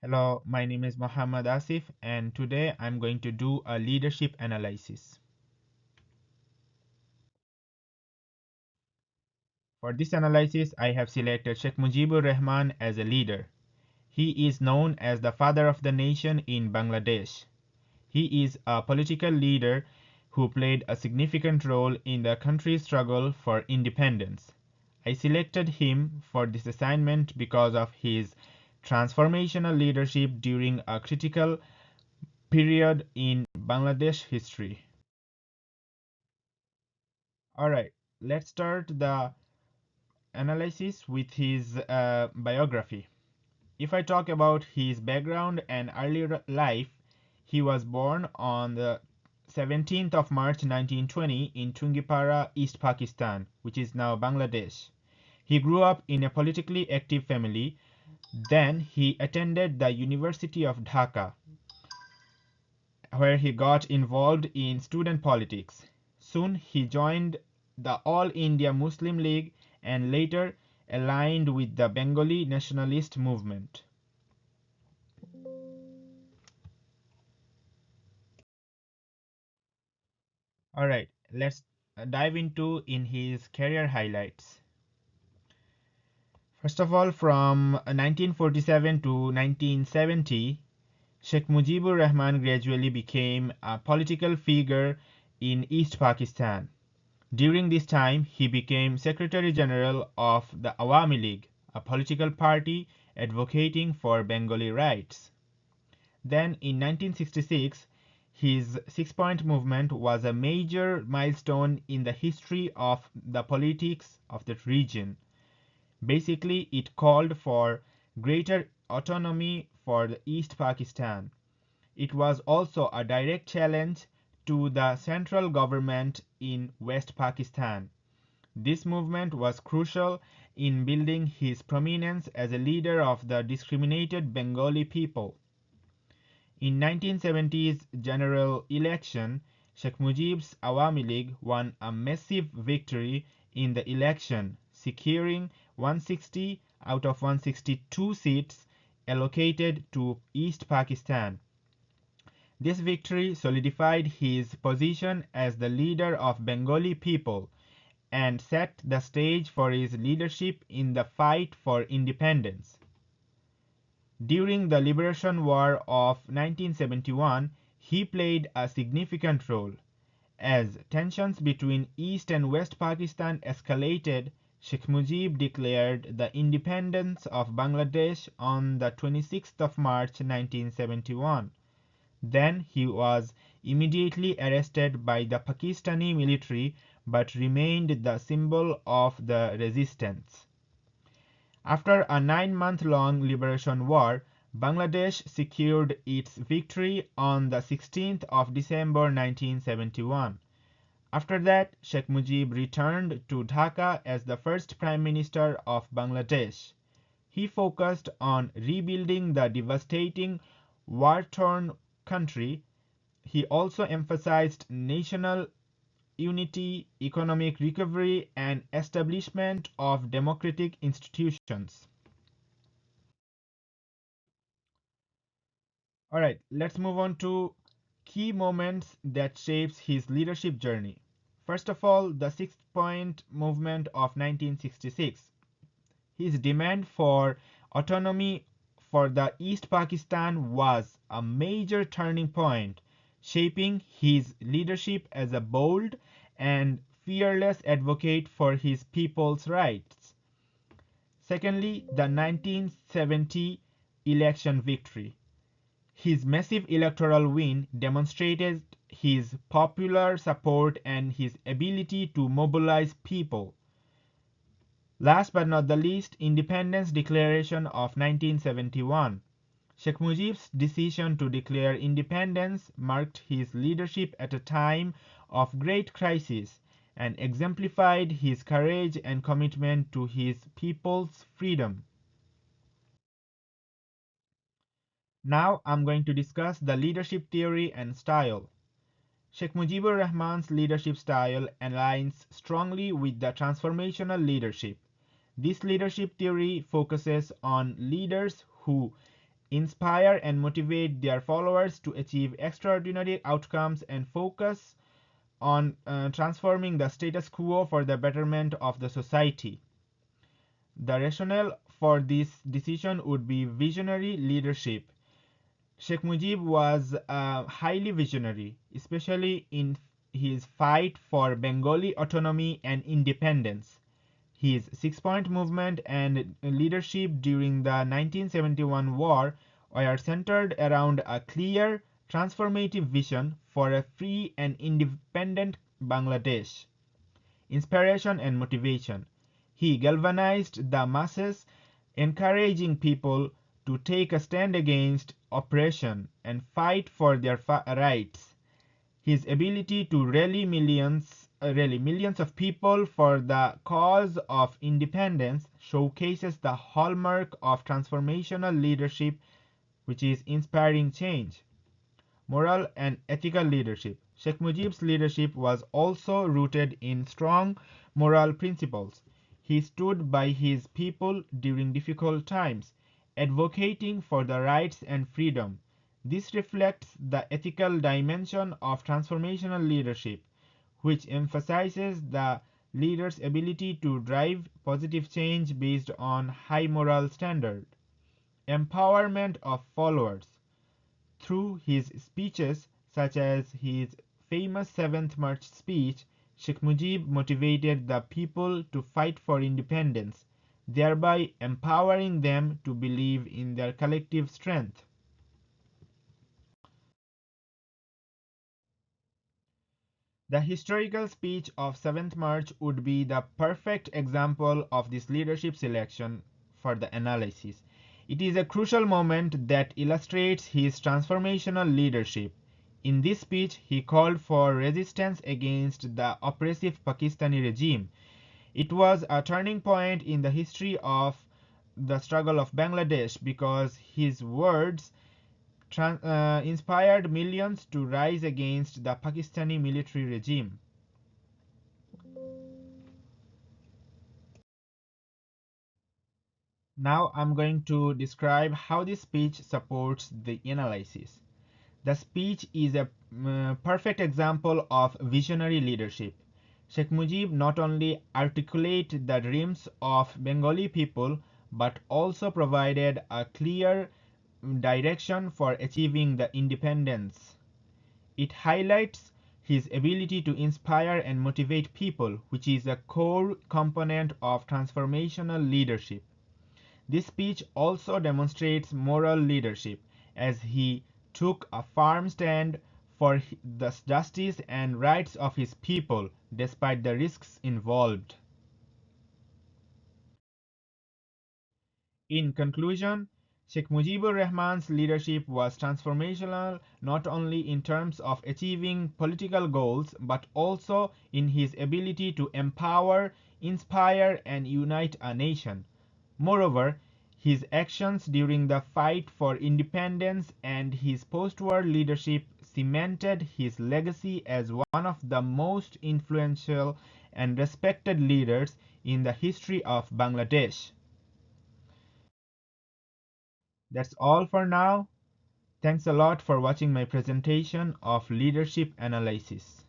Hello, my name is Muhammad Asif, and today I'm going to do a leadership analysis. For this analysis, I have selected Sheikh Mujibur Rahman as a leader. He is known as the father of the nation in Bangladesh. He is a political leader who played a significant role in the country's struggle for independence. I selected him for this assignment because of his transformational leadership during a critical period in Bangladesh history. Alright, let's start the analysis with his biography. If I talk about his background and early life, he was born on the 17th of March 1920 in Tungipara, East Pakistan, which is now Bangladesh. He grew up in a politically active family. Then he attended the University of Dhaka, where he got involved in student politics. Soon he joined the All India Muslim League and later aligned with the Bengali nationalist movement. Alright, let's dive into in his career highlights. First of all, from 1947 to 1970, Sheikh Mujibur Rahman gradually became a political figure in East Pakistan. During this time, he became Secretary General of the Awami League, a political party advocating for Bengali rights. Then, in 1966, his six-point movement was a major milestone in the history of the politics of that region. Basically, it called for greater autonomy for the East Pakistan. It was also a direct challenge to the central government in West Pakistan. This movement was crucial in building his prominence as a leader of the discriminated Bengali people. In 1970's general election, Sheikh Mujib's Awami League won a massive victory in the election, securing 160 out of 162 seats allocated to East Pakistan. This victory solidified his position as the leader of Bengali people and set the stage for his leadership in the fight for independence. During the Liberation War of 1971, he played a significant role. As tensions between East and West Pakistan escalated, Sheikh Mujib declared the independence of Bangladesh on the 26th of March 1971. Then he was immediately arrested by the Pakistani military but remained the symbol of the resistance. After a 9-month-long liberation war, Bangladesh secured its victory on the 16th of December 1971. After that, Sheikh Mujib returned to Dhaka as the first Prime Minister of Bangladesh. He focused on rebuilding the devastating war-torn country. He also emphasized national unity, economic recovery, and establishment of democratic institutions. Alright, let's move on to key moments that shapes his leadership journey. First of all, the six-point movement of 1966. His demand for autonomy for the East Pakistan was a major turning point, shaping his leadership as a bold and fearless advocate for his people's rights. Secondly, the 1970 election victory. His massive electoral win demonstrated his popular support and his ability to mobilize people. Last but not the least, Independence Declaration of 1971. Sheikh Mujib's decision to declare independence marked his leadership at a time of great crisis and exemplified his courage and commitment to his people's freedom. Now I'm going to discuss the leadership theory and style. Sheikh Mujibur Rahman's leadership style aligns strongly with the transformational leadership. This leadership theory focuses on leaders who inspire and motivate their followers to achieve extraordinary outcomes, and focus on transforming the status quo for the betterment of the society. The rationale for this decision would be visionary leadership. Sheikh Mujib was highly visionary, especially in his fight for Bengali autonomy and independence. His six-point movement and leadership during the 1971 war were centered around a clear, transformative vision for a free and independent Bangladesh. Inspiration and motivation. He galvanized the masses, encouraging people to take a stand against oppression and fight for their rights. His ability to rally millions of people for the cause of independence showcases the hallmark of transformational leadership, which is inspiring change. Moral and ethical leadership. Sheikh Mujib's leadership was also rooted in strong moral principles. He stood by his people during difficult times, advocating for the rights and freedom. This reflects the ethical dimension of transformational leadership, which emphasizes the leader's ability to drive positive change based on high moral standard. Empowerment of followers. Through his speeches, such as his famous 7th March speech, Sheikh Mujib motivated the people to fight for independence, thereby empowering them to believe in their collective strength. The historical speech of 7th March would be the perfect example of this leadership selection for the analysis. It is a crucial moment that illustrates his transformational leadership. In this speech, he called for resistance against the oppressive Pakistani regime. It was a turning point in the history of the struggle of Bangladesh because his words inspired millions to rise against the Pakistani military regime. Now I'm going to describe how this speech supports the analysis. The speech is a perfect example of visionary leadership. Sheikh Mujib not only articulated the dreams of Bengali people but also provided a clear direction for achieving the independence. It highlights his ability to inspire and motivate people, which is a core component of transformational leadership. This speech also demonstrates moral leadership, as he took a firm stand for the justice and rights of his people despite the risks involved. In conclusion, Sheikh Mujibur Rahman's leadership was transformational not only in terms of achieving political goals but also in his ability to empower, inspire, and unite a nation. Moreover, his actions during the fight for independence and his post-war leadership cemented his legacy as one of the most influential and respected leaders in the history of Bangladesh. That's all for now. Thanks a lot for watching my presentation of leadership analysis.